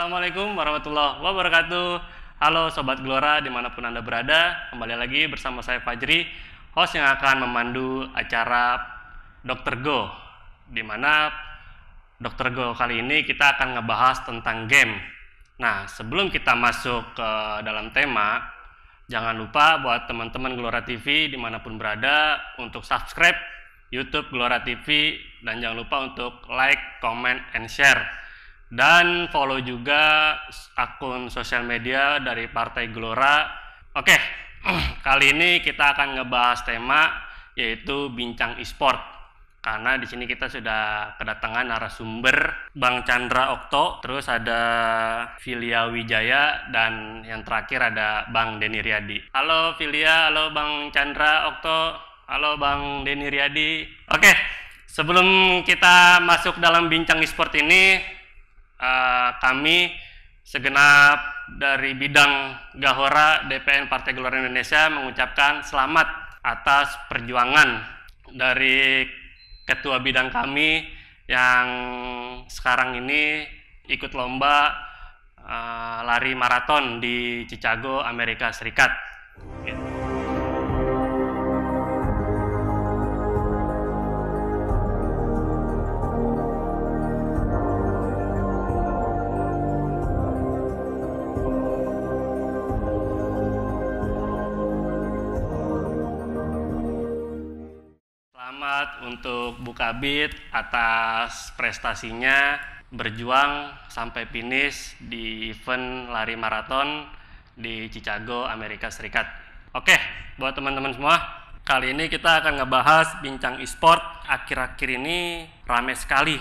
Assalamualaikum warahmatullahi wabarakatuh. Halo Sobat Gelora dimanapun Anda berada. Kembali lagi bersama saya Fajri, host yang akan memandu acara Dr. Go. Dimana Dr. Go kali ini kita akan ngebahas tentang game. Nah, sebelum kita masuk ke dalam tema, jangan lupa buat teman-teman Gelora TV dimanapun berada untuk subscribe YouTube Gelora TV, dan jangan lupa untuk like, comment, and share. Dan follow juga akun sosial media dari Partai Gelora. Oke, kali ini kita akan ngebahas tema yaitu bincang e-sport. Karena di sini kita sudah kedatangan narasumber Bang Chandra Okto, terus ada Filia Wijaya, dan yang terakhir ada Bang Denny Riyadi. Halo Filia, halo Bang Chandra Okto, halo Bang Denny Riyadi. Oke, sebelum kita masuk dalam bincang e-sport ini, kami segenap dari bidang Gahora DPN Partai Gelora Indonesia mengucapkan selamat atas perjuangan dari ketua bidang kami yang sekarang ini ikut lomba lari maraton di Chicago, Amerika Serikat. Selamat untuk Bu Kabid atas prestasinya berjuang sampai finish di event lari maraton di Chicago, Amerika Serikat. Oke, buat teman-teman semua, kali ini kita akan ngebahas bincang e-sport. Akhir-akhir ini ramai sekali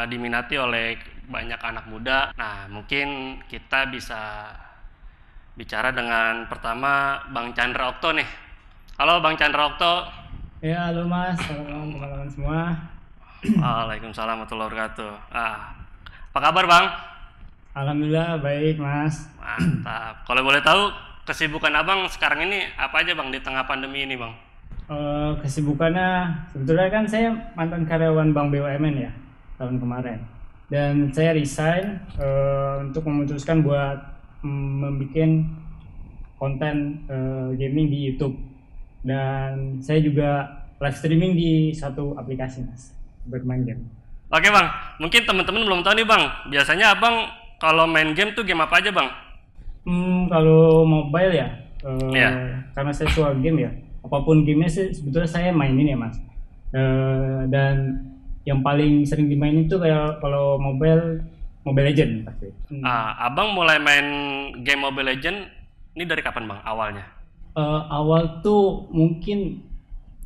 diminati oleh banyak anak muda. Nah, mungkin kita bisa bicara dengan pertama Bang Chandra Okto nih. Halo Bang Chandra Okto. Ya, halo Mas, halo teman-teman semua. Waalaikumsalam warahmatullahi wabarakatuh. Apa kabar Bang? Alhamdulillah baik Mas. Mantap. Kalau boleh tahu kesibukan Abang sekarang ini apa aja Bang di tengah pandemi ini Bang? Kesibukannya sebetulnya kan saya mantan karyawan Bank BUMN ya tahun kemarin. Dan saya resign untuk memutuskan buat membuat konten gaming di YouTube. Dan saya juga live streaming di satu aplikasi Mas, bermain game. Oke Bang, mungkin teman-teman belum tahu nih Bang, biasanya Abang kalau main game tuh game apa aja Bang? Kalau mobile ya, karena saya suka game ya, apapun gamenya sih sebetulnya saya mainin ya Mas. Dan yang paling sering dimainin itu kayak kalau Mobile Legend pasti. Abang mulai main game Mobile Legend ini dari kapan Bang awalnya? Awal tuh mungkin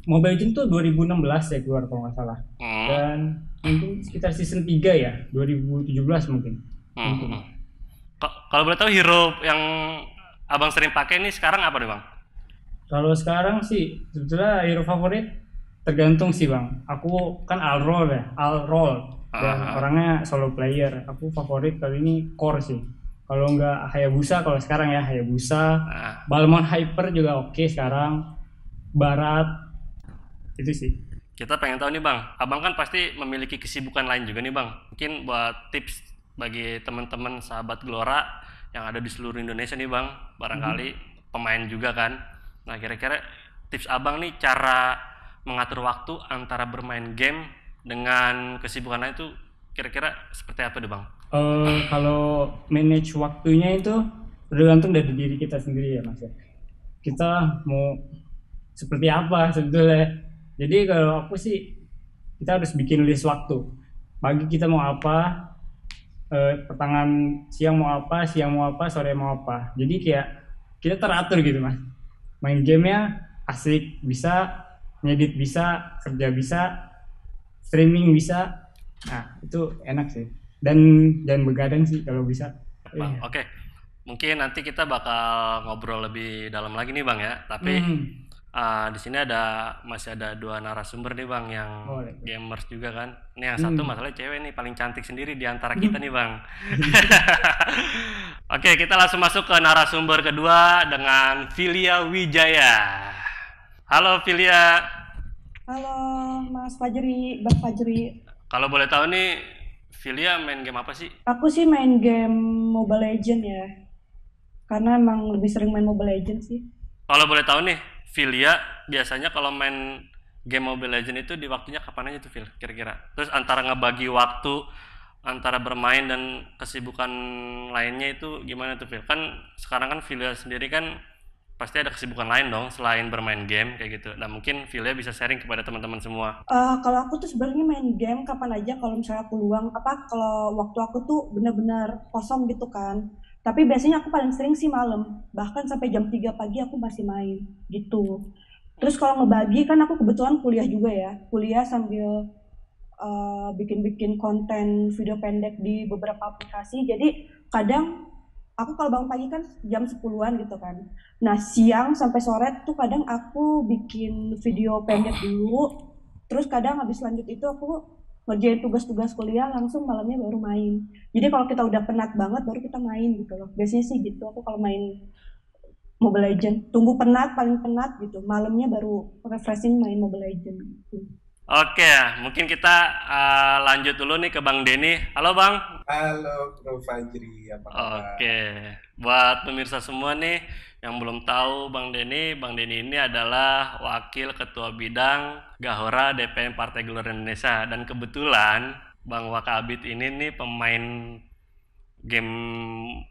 Mobile Legends tuh 2016 ya keluar kalau nggak salah. Dan mungkin sekitar season 3 ya, 2017 mungkin. Kalau boleh tahu hero yang Abang sering pakai ini sekarang apa nih Bang? Kalau sekarang sih sebetulnya hero favorit tergantung sih Bang. Aku kan all role dan orangnya solo player. Aku favorit kali ini core sih. Kalau nggak Hayabusa, kalau sekarang ya Hayabusa, Balmond Hyper juga oke sekarang, Barat, itu sih. Kita pengen tahu nih Bang, Abang kan pasti memiliki kesibukan lain juga nih Bang. Mungkin buat tips bagi teman-teman sahabat Gelora yang ada di seluruh Indonesia nih Bang, barangkali pemain juga kan. Nah kira-kira tips Abang nih cara mengatur waktu antara bermain game dengan kesibukan lain itu kira-kira seperti apa deh Bang? Kalau manage waktunya itu tergantung dari diri kita sendiri ya Mas. Kita mau seperti apa sebetulnya. Jadi kalau aku sih kita harus bikin list waktu. Pagi kita mau apa, pertengahan siang mau apa, sore mau apa. Jadi kayak kita teratur gitu Mas. Main gamenya asik bisa, ngedit bisa, kerja bisa, streaming bisa. Nah itu enak sih. Dan jangan begadang sih kalau bisa. Oke. Mungkin nanti kita bakal ngobrol lebih dalam lagi nih Bang ya. Tapi di sini masih ada dua narasumber nih Bang yang gamers juga kan. Ini yang satu masalahnya cewek nih paling cantik sendiri di antara kita nih Bang. Oke, kita langsung masuk ke narasumber kedua dengan Filia Wijaya. Halo Filia. Halo Mas Fajri, Bang Fajri. Kalau boleh tahu nih Filia main game apa sih? Aku sih main game Mobile Legend ya, karena emang lebih sering main Mobile Legend sih. Kalau boleh tahu nih, Filia biasanya kalau main game Mobile Legends itu di waktunya kapan aja tuh, Phil? Kira-kira. Terus antara ngebagi waktu antara bermain dan kesibukan lainnya itu gimana tuh, Phil? Kan sekarang kan Filia sendiri kan pasti ada kesibukan lain dong selain bermain game kayak gitu. Nah, mungkin Filia bisa sharing kepada teman-teman semua. Kalau aku tuh sebenarnya main game kapan aja kalau misalnya aku luang, apa kalau waktu aku tuh benar-benar kosong gitu kan. Tapi biasanya aku paling sering sih malam, bahkan sampai jam 3 pagi aku masih main gitu. Terus kalau ngebagi kan aku kebetulan kuliah juga ya, kuliah sambil bikin-bikin konten video pendek di beberapa aplikasi. Jadi kadang aku kalau bangun pagi kan jam 10-an gitu kan. Nah, siang sampai sore tuh kadang aku bikin video pendek dulu. Terus kadang habis lanjut itu aku ngerjain tugas-tugas kuliah langsung malamnya baru main. Jadi kalau kita udah penat banget baru kita main gitu loh. Biasanya sih gitu aku kalau main Mobile Legend. Tunggu penat, paling penat gitu. Malamnya baru refreshing main Mobile Legend gitu. Oke, mungkin kita lanjut dulu nih ke Bang Denny. Halo, Bang. Halo Bro Fajri, apa kabar? Oke, buat pemirsa semua nih yang belum tahu Bang Denny ini adalah Wakil Ketua Bidang Gahora DPM Partai Gelora Indonesia dan kebetulan Bang Wakabit ini nih pemain game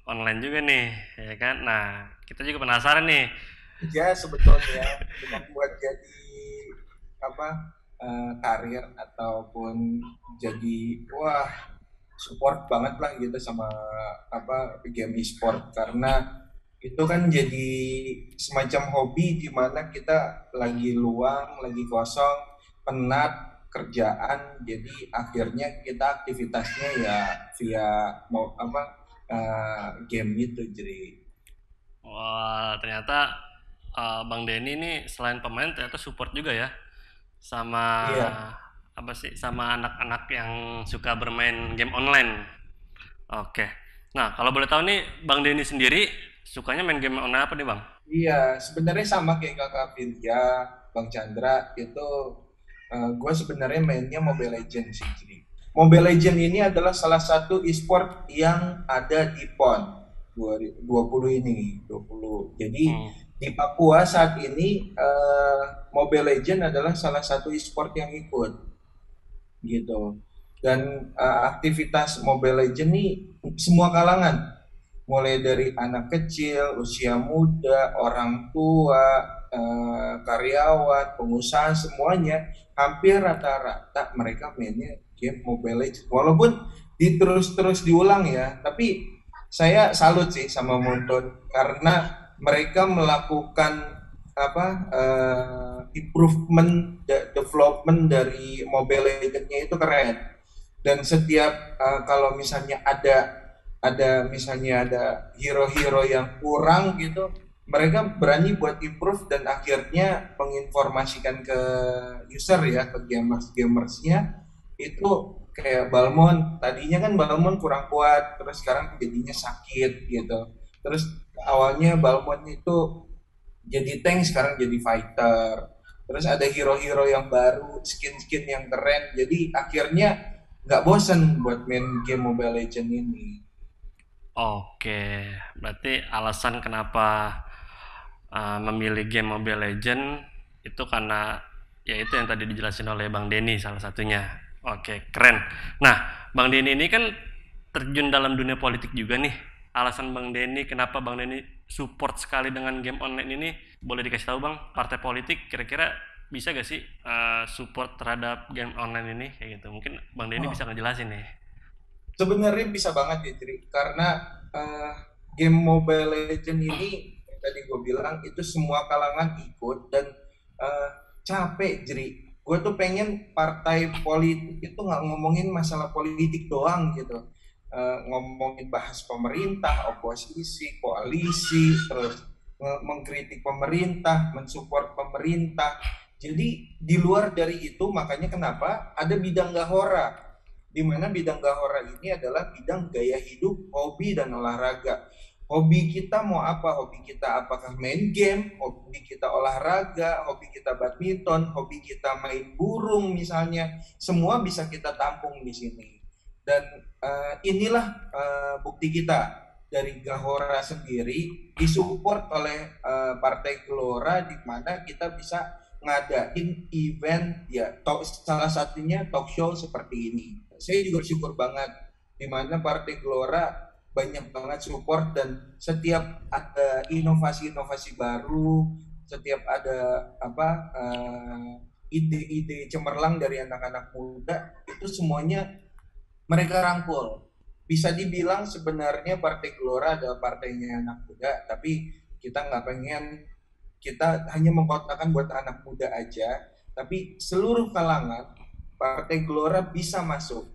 online juga nih, ya kan? Nah, kita juga penasaran nih. Ya sebetulnya dengan buat jadi apa karir ataupun jadi wah support banget lah gitu sama apa game e-sport karena itu kan jadi semacam hobi di mana kita lagi luang, lagi kosong, penat kerjaan, jadi akhirnya kita aktivitasnya ya via mau apa game gitu jadi. Wah, ternyata Bang Denny ini selain pemain ternyata support juga ya sama Iya, apa sih sama anak-anak yang suka bermain game online. Oke. Nah, kalau boleh tahu nih Bang Denny sendiri sukanya main game online apa nih, Bang? iya, sebenarnya sama kayak kakak Vinja, Bang Chandra itu gue sebenarnya mainnya Mobile Legends sih. Jadi Mobile Legends ini adalah salah satu e-sport yang ada di PON 2020 ini, 20. Jadi Hmm. di Papua saat ini Mobile Legends adalah salah satu e-sport yang ikut gitu. Dan aktivitas Mobile Legends ini semua kalangan, mulai dari anak kecil, usia muda, orang tua, karyawan, pengusaha semuanya hampir rata-rata mereka mainnya game Mobile Legends. Walaupun terus diulang ya, tapi saya salut sih sama Monton karena mereka melakukan apa improvement development dari Mobile Legends-nya itu keren. Dan setiap kalau misalnya ada hero-hero yang kurang gitu, mereka berani buat improve dan akhirnya menginformasikan ke user ya, ke gamersnya itu kayak Balmond. Tadinya kan Balmond kurang kuat, terus sekarang jadinya sakit gitu. Terus awalnya Balmond itu jadi tank, sekarang jadi fighter. Terus ada hero-hero yang baru, skin-skin yang keren. Jadi akhirnya nggak bosen buat main game Mobile Legends ini. Oke, berarti alasan kenapa memilih game Mobile Legend itu karena ya itu yang tadi dijelasin oleh Bang Denny salah satunya. Oke, keren. Nah, Bang Denny ini kan terjun dalam dunia politik juga nih. Alasan Bang Denny kenapa Bang Denny support sekali dengan game online ini, boleh dikasih tahu Bang? Partai politik kira-kira bisa gak sih support terhadap game online ini kayak gitu? Mungkin Bang Denny Oh, bisa ngejelasin nih. sebenarnya bisa banget ya, Tri. Karena eh, game Mobile Legends ini yang tadi gue bilang itu semua kalangan ikut dan eh, capek, jadi gue tuh pengen partai politik itu nggak ngomongin masalah politik doang gitu. Ngomongin bahas pemerintah, oposisi, koalisi, terus mengkritik pemerintah, mensupport pemerintah. Jadi di luar dari itu makanya kenapa ada bidang gahora, di mana bidang gahora ini adalah bidang gaya hidup, hobi dan olahraga. Hobi kita mau apa? Hobi kita apakah main game, hobi kita olahraga, hobi kita badminton, hobi kita main burung misalnya, semua bisa kita tampung di sini. Dan inilah bukti kita dari Gahora sendiri disupport oleh Partai Gelora, di mana kita bisa ngadain event ya, salah satunya talk show seperti ini. Saya juga syukur banget di mana Partai Gelora banyak banget support, dan setiap ada inovasi-inovasi baru, setiap ada ide-ide cemerlang dari anak-anak muda, itu semuanya mereka rangkul. Bisa dibilang sebenarnya Partai Gelora adalah partainya anak muda, tapi kita nggak pengen kita hanya mengkotakan buat anak muda aja, tapi seluruh kalangan Partai Gelora bisa masuk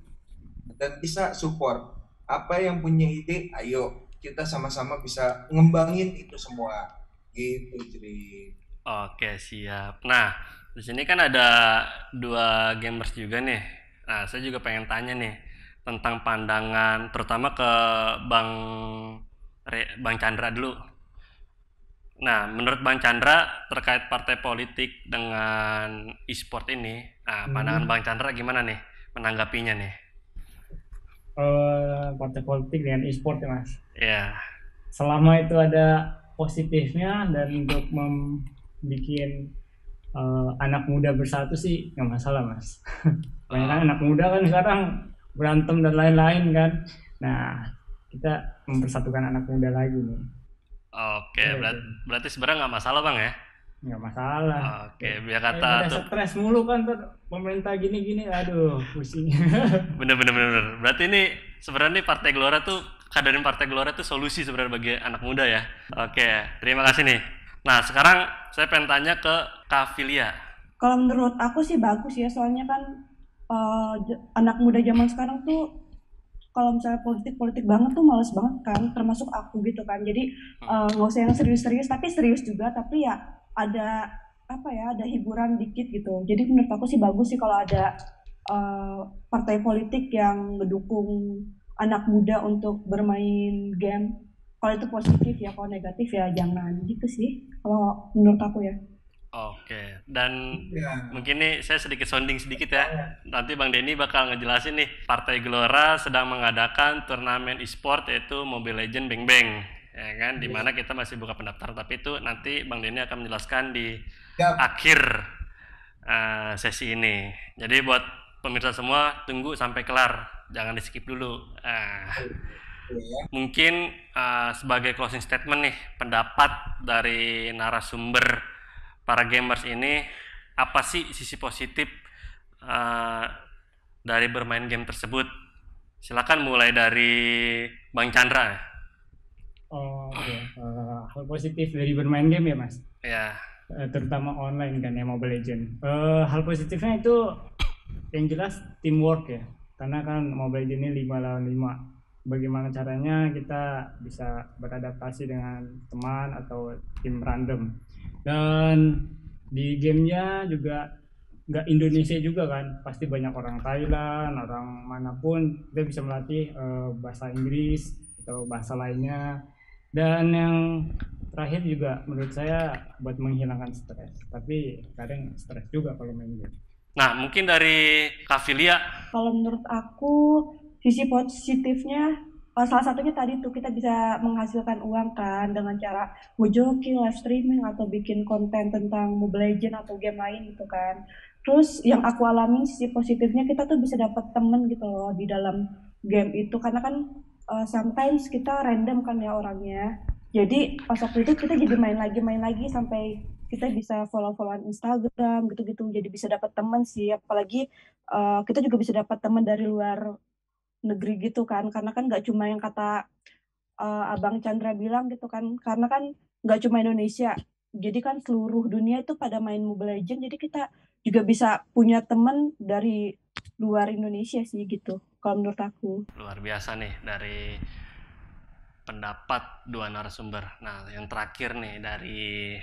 dan bisa support. Apa yang punya ide, ayo kita sama-sama bisa ngembangin itu semua. Gitu, jadi. Oke, siap. Nah, di sini kan ada dua gamers juga nih. Nah, saya juga pengen tanya nih tentang pandangan terutama ke Bang Chandra dulu. Nah, menurut Bang Chandra terkait partai politik dengan e-sport ini, nah, pandangan Bang Chandra gimana nih menanggapinya nih? Partai politik dengan e-sport ya Mas. Ya. Selama itu ada positifnya dan untuk membuat anak muda bersatu sih nggak masalah Mas. Banyak anak muda kan sekarang berantem dan lain-lain kan. Nah, kita mempersatukan anak muda lagi nih. Oke, berarti sebenarnya nggak masalah Bang ya? Nggak masalah. Oke, biar kata tuh stres mulu kan tuh pemerintah gini-gini, aduh pusing. Bener. Berarti ini sebenarnya Partai Gelora tuh, kadarin Partai Gelora tuh solusi sebenarnya bagi anak muda ya. Oke, terima kasih nih. Nah, sekarang saya pengen tanya ke Kak Filia. Kalau menurut aku sih bagus ya, soalnya kan anak muda zaman sekarang tuh kalau misalnya politik banget tuh males banget kan, termasuk aku gitu kan. Jadi nggak usah yang serius-serius, tapi serius juga, tapi ya ada ada hiburan dikit gitu. Jadi menurut aku sih bagus sih kalau ada partai politik yang mendukung anak muda untuk bermain game. Kalau itu positif ya, kalau negatif ya jangan gitu sih. Kalau menurut aku ya. Oke, dan mungkin nih saya sedikit sounding sedikit ya. Nanti Bang Denny bakal ngejelasin nih, Partai Gelora sedang mengadakan turnamen e-sport yaitu Mobile Legends Bang Bang. Ya kan, dimana kita masih buka pendaftaran, tapi itu nanti Bang Denny akan menjelaskan di akhir sesi ini. Jadi buat pemirsa semua tunggu sampai kelar, jangan di skip dulu. Mungkin sebagai closing statement nih, pendapat dari narasumber para gamers ini, apa sih sisi positif dari bermain game tersebut? Silakan mulai dari Bang Chandra. Hal positif dari bermain game ya Mas? Ya. Terutama online kan ya, Mobile Legends. Hal positifnya itu yang jelas teamwork ya, karena kan Mobile Legends ini 5 lawan 5. Bagaimana caranya kita bisa beradaptasi dengan teman atau tim random. Dan di gamenya juga nggak Indonesia juga kan, pasti banyak orang Thailand, orang manapun, kita bisa melatih bahasa Inggris atau bahasa lainnya. Dan yang terakhir juga menurut saya buat menghilangkan stres, tapi kadang stres juga kalau main game. Nah, mungkin dari Kak Filia. Kalau menurut aku sisi positifnya salah satunya tadi tuh kita bisa menghasilkan uang kan dengan cara ngejoki, live streaming atau bikin konten tentang Mobile Legends atau game lain gitu kan. Terus yang aku alami sisi positifnya kita tuh bisa dapat temen gitu loh di dalam game itu, karena kan sometimes kita random kan ya orangnya. Jadi pas waktu itu kita jadi main lagi sampai kita bisa follow-followan Instagram gitu-gitu, jadi bisa dapat teman sih. Apalagi kita juga bisa dapat teman dari luar negeri gitu kan, karena kan nggak cuma yang kata Abang Chandra bilang gitu kan, karena kan nggak cuma Indonesia, jadi kan seluruh dunia itu pada main Mobile Legends, jadi kita juga bisa punya teman dari luar Indonesia sih gitu, kalau menurut aku. Luar biasa nih dari pendapat dua narasumber. Nah, yang terakhir nih dari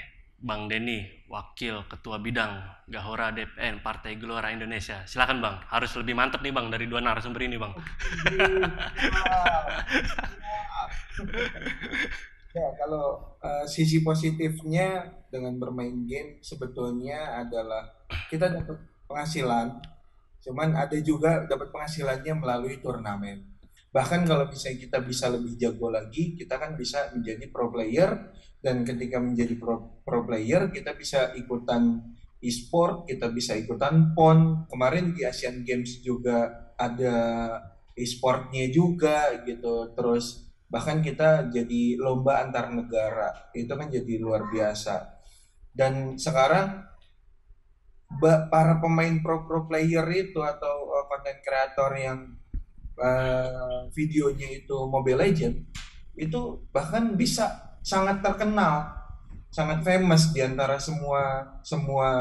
Bang Denny, Wakil Ketua Bidang Gahora DPN Partai Gelora Indonesia. Silakan Bang, harus lebih mantap nih Bang dari dua narasumber ini Bang. Ya, kalau sisi positifnya dengan bermain game sebetulnya adalah kita dapat penghasilan Cuman ada juga dapat penghasilannya melalui turnamen. Bahkan kalau misalnya kita bisa lebih jago lagi, kita kan bisa menjadi pro player, dan ketika menjadi pro player kita bisa ikutan e-sport, kita bisa ikutan PON. Kemarin di Asian Games juga ada e-sportnya juga gitu. Terus bahkan kita jadi lomba antar negara. Itu kan jadi luar biasa. Dan sekarang para pemain pro player itu atau content creator yang videonya itu Mobile Legend itu bahkan bisa sangat terkenal, sangat famous di antara semua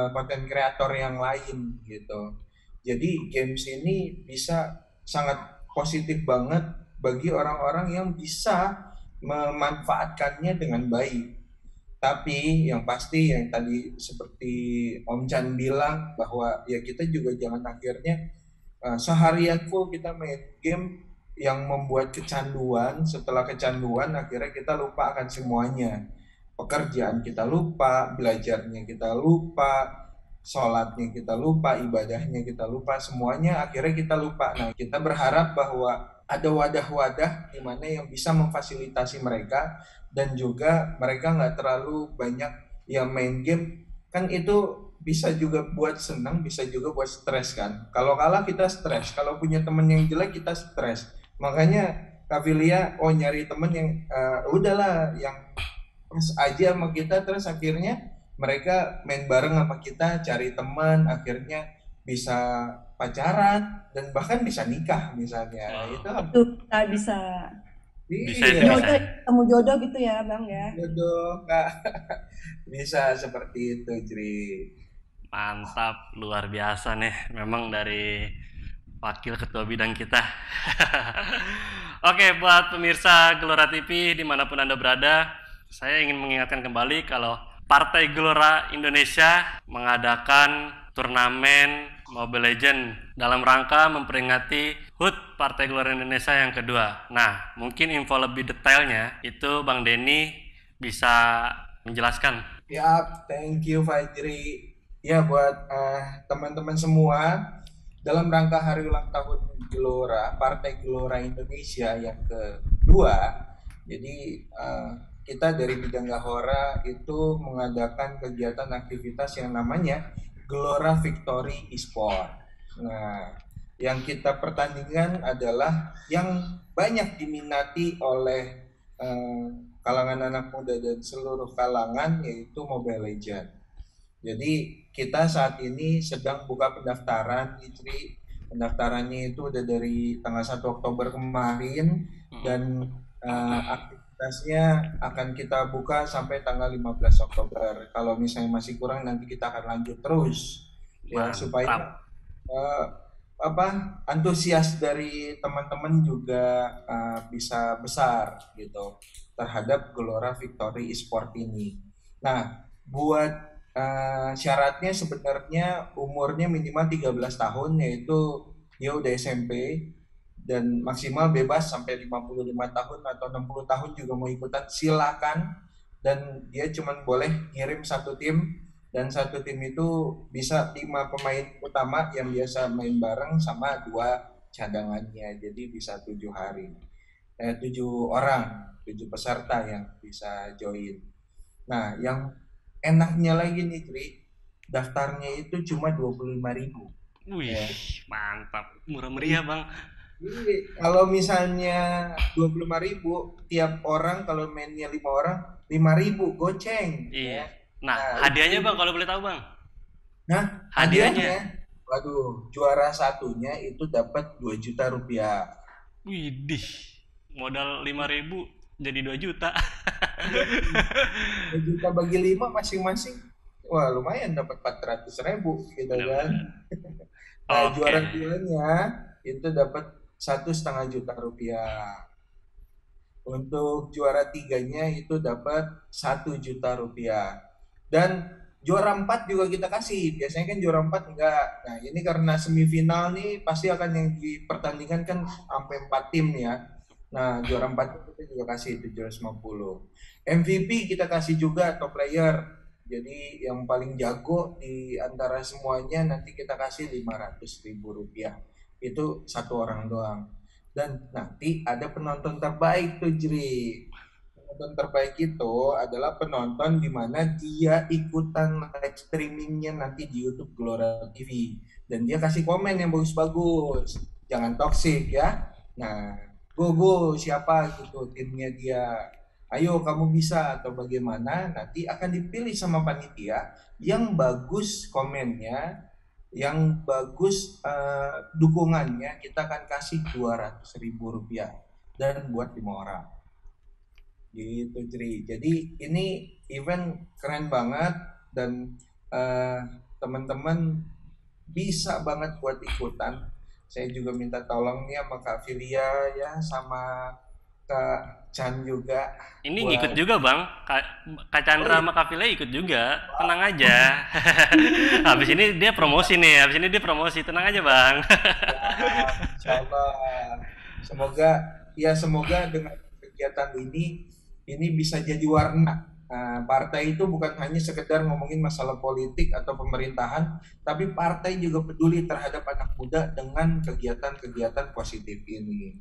content creator yang lain gitu. Jadi games ini bisa sangat positif banget bagi orang-orang yang bisa memanfaatkannya dengan baik. Tapi yang pasti yang tadi seperti Om Chan bilang bahwa ya kita juga jangan akhirnya seharian full kita main game yang membuat kecanduan. Setelah kecanduan akhirnya kita lupa akan semuanya. Pekerjaan kita lupa, belajarnya kita lupa, sholatnya kita lupa, ibadahnya kita lupa, semuanya akhirnya kita lupa. Nah, kita berharap bahwa ada wadah-wadah di mana yang bisa memfasilitasi mereka, dan juga mereka nggak terlalu banyak yang main game. Kan itu bisa juga buat senang, bisa juga buat stres kan. Kalau kalah kita stres, kalau punya temen yang jelek kita stres. Makanya Kavilia nyari temen yang udahlah yang pas aja sama kita, terus akhirnya mereka main bareng sama kita, cari teman, akhirnya bisa pacaran dan bahkan bisa nikah misalnya. Itu bisa Bisa iya, itu bisa. jodoh, temu jodoh gitu ya Bang ya. jodoh Kak. Bisa seperti itu, Jri. Mantap, luar biasa nih. Memang dari wakil ketua bidang kita. Oke, buat pemirsa Gelora TV dimanapun Anda berada, saya ingin mengingatkan kembali kalau Partai Gelora Indonesia mengadakan turnamen Mobile Legend dalam rangka memperingati HUT Partai Gelora Indonesia yang kedua. Nah, mungkin info lebih detailnya itu Bang Denny bisa menjelaskan. Ya, thank you Fajri. Ya, buat teman-teman semua, dalam rangka hari ulang tahun Gelora, Partai Gelora Indonesia yang kedua, jadi kita dari bidang Gahora itu mengadakan kegiatan aktivitas yang namanya Gelora Victory Esport. Nah, yang kita pertandingan adalah yang banyak diminati oleh kalangan anak muda dan seluruh kalangan, yaitu Mobile Legend. Jadi kita saat ini sedang buka pendaftaran, Itri. Pendaftarannya itu udah dari tanggal 1 Oktober kemarin, dan aktivitasnya akan kita buka sampai tanggal 15 Oktober. Kalau misalnya masih kurang, nanti kita akan lanjut terus ya. Mantap. Supaya antusias dari teman-teman juga bisa besar gitu terhadap Gelora Victory Esport ini. Nah, buat syaratnya sebenarnya umurnya minimal 13 tahun, yaitu dia udah SMP, dan maksimal bebas sampai 55 tahun atau 60 tahun juga mau ikutan silakan. Dan dia cuma boleh ngirim satu tim, dan satu tim itu bisa 5 pemain utama yang biasa main bareng sama 2 cadangannya. Jadi bisa 7 orang, 7 peserta yang bisa join. Nah, yang enaknya lagi nih, Tri, daftarnya itu cuma 25.000. Wih, Ya. mantap. Murah meriah, Bang. Jadi, kalau misalnya 25.000 tiap orang, kalau mainnya 5 orang, 5.000 goceng. Iya. Ya. Nah, hadiahnya Bang kalau boleh tahu, Bang. Nah, Hadiahnya? waduh, juara satunya itu dapat 2 juta rupiah. Widih. Modal 5.000 jadi 2 juta. 2 juta bagi 5 masing-masing. Wah, lumayan dapat 400.000 gitu kan. Nah, Oke. juara keduanya itu dapat 1,5 juta rupiah. Untuk juara tiganya itu dapat 1 juta rupiah. Dan juara 4 juga kita kasih. Biasanya kan juara 4 enggak. Nah, ini karena semifinal nih pasti akan yang dipertandingkan kan sampai 4 tim ya. Nah, juara 4 kita juga kasih 750. MVP kita kasih juga top player. Jadi yang paling jago di antara semuanya nanti kita kasih 500.000 rupiah. Itu satu orang doang. Dan nanti ada penonton terbaik tuh Jri. Penonton terbaik itu adalah penonton di mana dia ikutan live streamingnya nanti di YouTube Gelora TV. Dan dia kasih komen yang bagus-bagus. Jangan toksik ya. Nah, go siapa gitu timnya dia. Ayo kamu bisa atau bagaimana, nanti akan dipilih sama panitia yang bagus komennya, yang bagus dukungannya, kita akan kasih 200.000 rupiah dan buat 5 orang gitu Tri. Jadi ini event keren banget dan teman-teman bisa banget buat ikutan. Saya juga minta tolong nih sama Kak Filia ya, sama Kak Chan juga. Ini buat... ngikut juga Bang, Kak Chandra sama Kak Vile ikut juga, tenang aja. Habis ini dia promosi nih, tenang aja Bang. Ya, insya Allah. Semoga dengan kegiatan ini bisa jadi warna. Nah, partai itu bukan hanya sekedar ngomongin masalah politik atau pemerintahan, tapi partai juga peduli terhadap anak muda dengan kegiatan-kegiatan positif ini.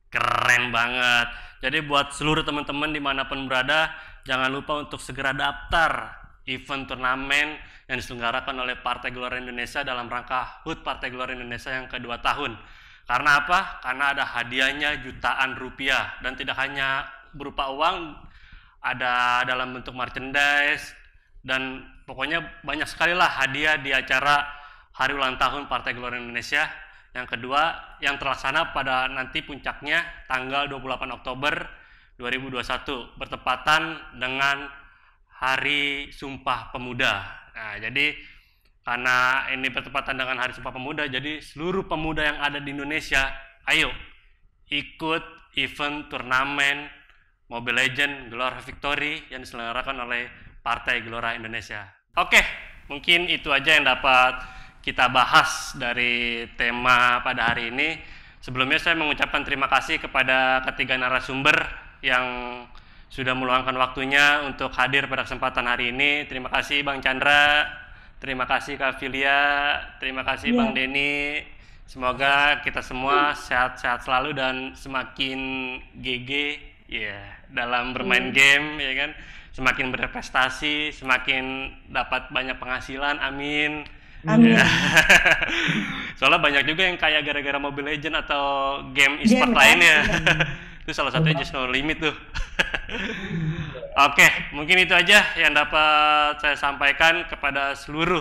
Keren banget. Jadi buat seluruh teman-teman dimanapun berada, jangan lupa untuk segera daftar event turnamen yang diselenggarakan oleh Partai Gelora Indonesia dalam rangka HUT Partai Gelora Indonesia yang kedua tahun. Karena apa? Karena ada hadiahnya jutaan rupiah, dan tidak hanya berupa uang, ada dalam bentuk merchandise, dan pokoknya banyak sekali lah hadiah di acara hari ulang tahun Partai Gelora Indonesia yang kedua, yang terlaksana pada nanti puncaknya tanggal 28 Oktober 2021 bertepatan dengan Hari Sumpah Pemuda. Nah, jadi karena ini bertepatan dengan Hari Sumpah Pemuda, jadi seluruh pemuda yang ada di Indonesia, ayo ikut event turnamen Mobile Legends Gelora Victory yang diselenggarakan oleh Partai Gelora Indonesia. Oke, mungkin itu aja yang dapat kita bahas dari tema pada hari ini. Sebelumnya saya mengucapkan terima kasih kepada ketiga narasumber yang sudah meluangkan waktunya untuk hadir pada kesempatan hari ini. Terima kasih Bang Chandra, terima kasih Kak Filia, terima kasih Bang Denny. Semoga kita semua sehat-sehat selalu dan semakin GG dalam bermain game, ya kan, semakin berprestasi, semakin dapat banyak penghasilan, amin. Amin. Soalnya banyak juga yang kaya gara-gara Mobile Legends atau game e-sport lainnya. Itu salah satunya Just No Limit tuh. Oke, mungkin itu aja yang dapat saya sampaikan kepada seluruh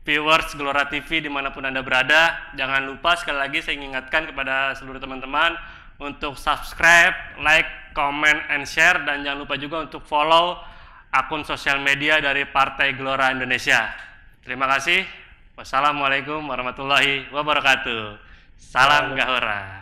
viewers Gelora TV dimanapun Anda berada. Jangan lupa sekali lagi saya ingatkan kepada seluruh teman-teman untuk subscribe, like, comment, and share, dan jangan lupa juga untuk follow akun sosial media dari Partai Gelora Indonesia. Terima kasih. Wassalamualaikum warahmatullahi wabarakatuh. Salam Gahora.